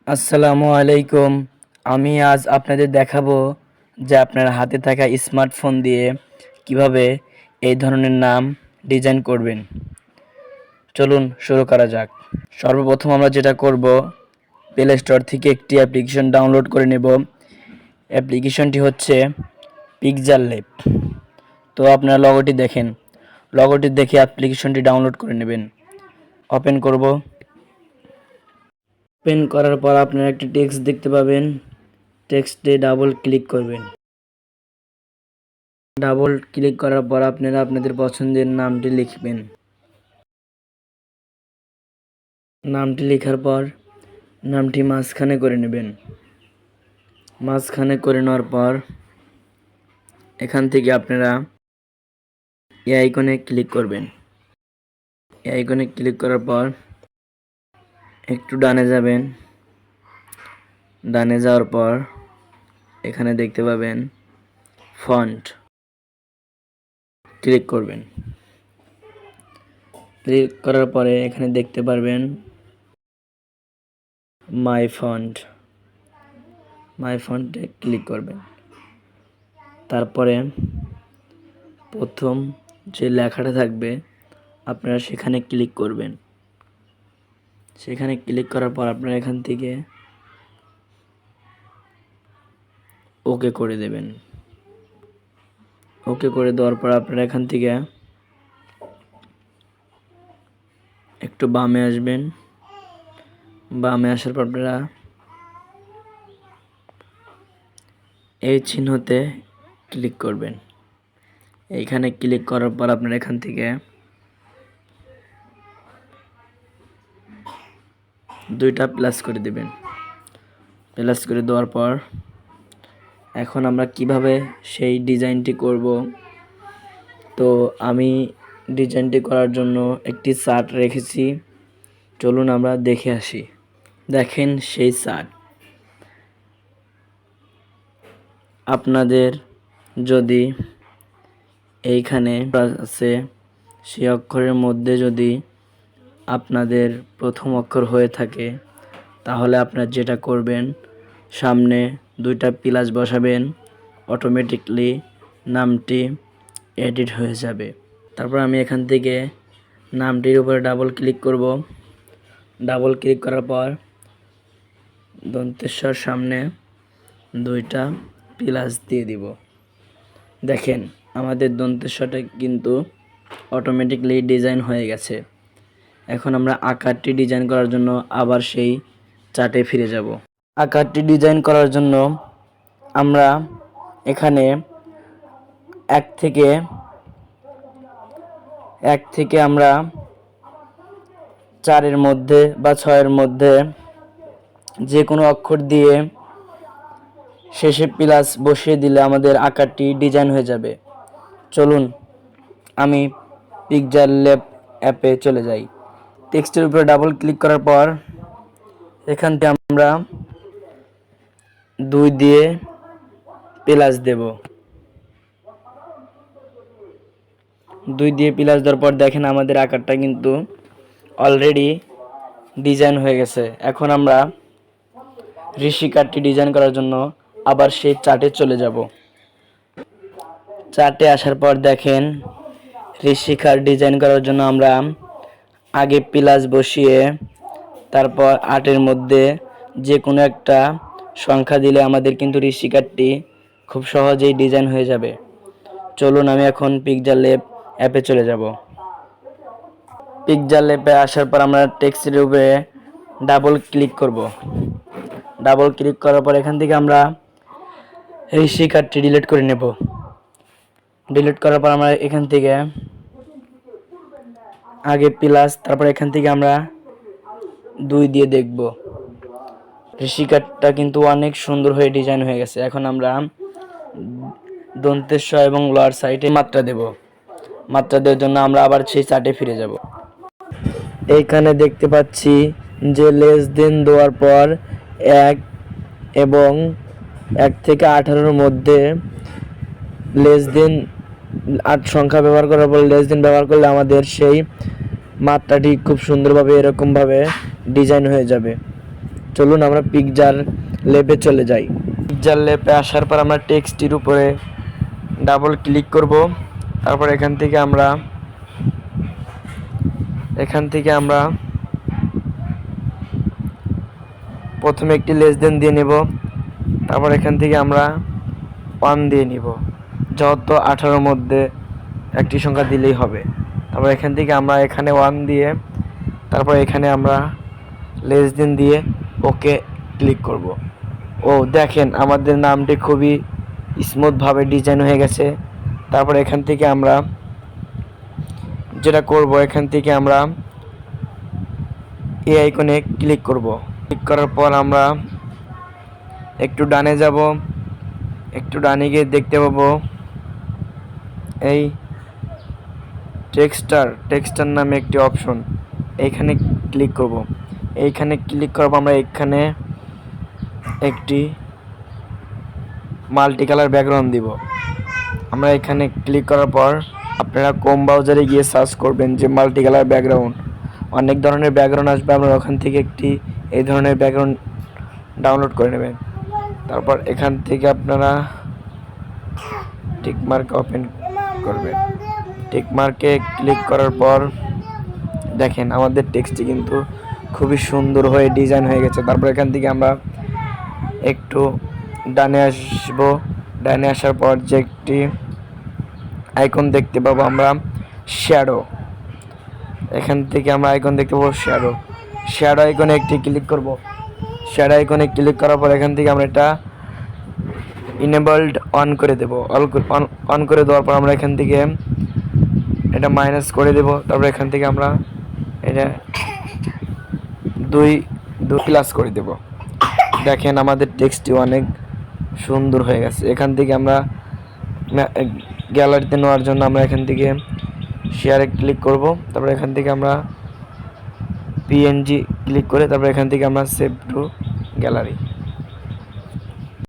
আসসালামু আলাইকুম। আমি আজ আপনাদের দেখাবো যে আপনার হাতে থাকা স্মার্টফোন দিয়ে কিভাবে এই ধরনের নাম ডিজাইন করবেন। চলুন শুরু করা যাক। সর্বপ্রথম আমরা যেটা করব, প্লে স্টোর থেকে একটি অ্যাপ্লিকেশন ডাউনলোড করে নেব। অ্যাপ্লিকেশনটি হচ্ছে পিক্সেল ল্যাব। তো আপনারা লগোটি দেখেন, লগোটি দেখে অ্যাপ্লিকেশনটি ডাউনলোড করে নেবেন। ওপেন করব। ওপেন করার পর আপনারা একটি টেক্সট দেখতে পাবেন। টেক্সটে ডাবল ক্লিক করবেন। ডাবল ক্লিক করার পর আপনারা আপনাদের পছন্দের নামটি লিখবেন। নামটি লেখার পর নামটি মাঝখানে করে নেবেন। মাঝখানে করে নেওয়ার পর এখান থেকে আপনারা এই আইকনে ক্লিক করবেন। এই আইকনে ক্লিক করার পর একটু ডানে যাবেন। ডানে যাওয়ার পর এখানে দেখতে পাবেন ফন্ট, ক্লিক করবেন। ক্লিক করার পরে এখানে দেখতে পারবেন মাই ফন্ট। মাই ফন্টে ক্লিক করবেন। তারপরে প্রথম যে লেখাটা থাকবে আপনারা সেখানে ক্লিক করবেন। সেখানে ক্লিক করার পর আপনারা এখান থেকে ওকে করে দেবেন। ওকে করে দেওয়ার পর আপনারা এখান থেকে একটু বামে আসবেন। বামে আসার পর আপনারা এই চিহ্নতে ক্লিক করবেন। এইখানে ক্লিক করার পর আপনারা এখান থেকে দুইটা প্লাস করে দেবেন। প্লাস করে দেওয়ার পর এখন আমরা কিভাবে সেই ডিজাইনটি করব, তো আমি ডিজাইনটি করার জন্য একটি চার্ট রেখেছি। চলুন আমরা দেখে আসি। দেখেন সেই চার্ট। আপনাদের যদি এইখানে আছে সেই অক্ষরের মধ্যে যদি আপনাদের প্রথম অক্ষর হয়ে থাকে তাহলে আপনারা যেটা করবেন, সামনে দুইটা প্লাস বসাবেন, অটোমেটিকলি নামটি এডিট হয়ে যাবে। তারপর আমি এখান থেকে নামটির উপরে ডাবল ক্লিক করব। ডাবল ক্লিক করার পর দন্তেশ্বর সামনে দুইটা প্লাস দিয়ে দিব। দেখেন আমাদের দন্তেশ্বরটা কিন্তু অটোমেটিকলি ডিজাইন হয়ে গেছে। এখন আমরা আকারটি ডিজাইন করার জন্য আবার সেই চার্টে ফিরে যাব। আকারটি ডিজাইন করার জন্য আমরা এখানে এক থেকে আমরা 4-এর মধ্যে বা 6-এর মধ্যে যে কোনো অক্ষর দিয়ে শেষে প্লাস বসিয়ে দিলে আমাদের আকারটি ডিজাইন হয়ে যাবে। চলুন আমি পিক্সেল ল্যাব অ্যাপে চলে যাই। টেক্সটের উপরে ডাবল ক্লিক করার পর এখান থেকে আমরা 2 দিয়ে প্লাস দেব। 2 দিয়ে প্লাস দেওয়ার পর দেখেন আমাদের আকারটা কিন্তু অলরেডি ডিজাইন হয়ে গেছে। এখন আমরা ঋষি কার্ডটি ডিজাইন করার জন্য আবার সেই চার্টে চলে যাব। চার্টে আসার পর দেখেন ঋষি কার্ড ডিজাইন করার জন্য আমরা আগে প্লাস বসিয়ে তারপর 8-এর মধ্যে যে কোনো একটা সংখ্যা দিলে আমাদের কিন্তু ঋষি কার্ডটি খুব সহজেই ডিজাইন হয়ে যাবে। চলুন আমি এখন পিক্সেল ল্যাব অ্যাপে চলে যাব। পিক্সেল ল্যাবে আসার পর আমরা টেক্সটের উপরে ডাবল ক্লিক করব। ডাবল ক্লিক করার পর এখান থেকে আমরা ঋষি কার্ডটি ডিলিট করে নেব। ডিলিট করার পর আমরা এখান থেকে আগে প্লাস তারপর এখান থেকে আমরা 2 দিয়ে দেখব। ঋষি কার্ডটা কিন্তু অনেক সুন্দর হয়ে ডিজাইন হয়ে গেছে। এখন আমরা দন্তেশ এবং লোয়ার সাইডে মাত্রা দেব। মাত্রা দেওয়ার জন্য আমরা আবার সেই চার্টে ফিরে যাব। এইখানে দেখতে পাচ্ছি যে লেস দেন দেওয়ার পর 1 এবং 1 থেকে 18-এর মধ্যে লেস দেন 8 সংখ্যা ব্যবহার করার পর লেস দেন ব্যবহার করলে আমাদের সেই মাত্রাটি খুব সুন্দরভাবে এরকমভাবে ডিজাইন হয়ে যাবে। চলুন আমরা পিকচার ল্যাবে চলে যাই। পিকচার ল্যাবে আসার পর আমরা টেক্সটির উপরে ডাবল ক্লিক করব। তারপর এখান থেকে আমরা প্রথমে একটি লেস দেন দিয়ে নেব। তারপর এখান থেকে আমরা 1 দিয়ে নিব, যত 18 মধ্যে একটি সংখ্যা দিলেই হবে। তারপর এখান থেকে আমরা এখানে 1 দিয়ে তারপর এখানে আমরা লেস দেন দিয়ে ওকে ক্লিক করব। ও দেখেন আমাদের নামটি খুবই স্মুথভাবে ডিজাইন হয়ে গেছে। তারপর এখান থেকে আমরা যেটা করব, এখান থেকে আমরা এই আইকনে ক্লিক করব। ক্লিক করার পর আমরা একটু ডানে যাব, একটু ডানে গিয়ে দেখতে পাবো এই টেক্সটার নামে একটি অপশন, এইখানে ক্লিক করব। এইখানে ক্লিক করব আমরা এখানে একটি মাল্টি কালার ব্যাকগ্রাউন্ড দিব। আমরা এখানে ক্লিক করার পর আপনারা ক্রোম ব্রাউজারে গিয়ে সার্চ করবেন যে মাল্টি কালার ব্যাকগ্রাউন্ড, অনেক ধরনের ব্যাকগ্রাউন্ড আসবে। আপনারা ওখান থেকে একটি এই ধরনের ব্যাকগ্রাউন্ড ডাউনলোড করে নেবেন। তারপর এখান থেকে আপনারা টিকমার্ক ওপেন করবেন। টিকমার্কে ক্লিক করার পর দেখেন আমাদের টেক্সটটি কিন্তু খুবই সুন্দর হয়ে ডিজাইন হয়ে গেছে। তারপর এখান থেকে আমরা একটু ডানে আসব। ডানে আসার পর যে একটি আইকন দেখতে পাবো আমরা শ্যাডো, এখান থেকে আমরা আইকন দেখতে পাবো শ্যাডো আইকনে একটি ক্লিক করব। শ্যাডো আইকনে ক্লিক করার পর এখান থেকে আমরা এটা ইনেবলড অন করে দেব। অন করে দেওয়ার পর আমরা এখান থেকে এটা মাইনাস করে দেব। তারপর এখান থেকে আমরা এটা 2 প্লাস করে দেব। দেখেন আমাদের টেক্সটটি অনেক সুন্দর হয়ে গেছে। এখান থেকে আমরা গ্যালারিতে নেওয়ার জন্য আমরা এখান থেকে শেয়ারে ক্লিক করব। তারপর এখান থেকে আমরা পিএনজি ক্লিক করে তারপর এখান থেকে আমরা সেভ টু গ্যালারি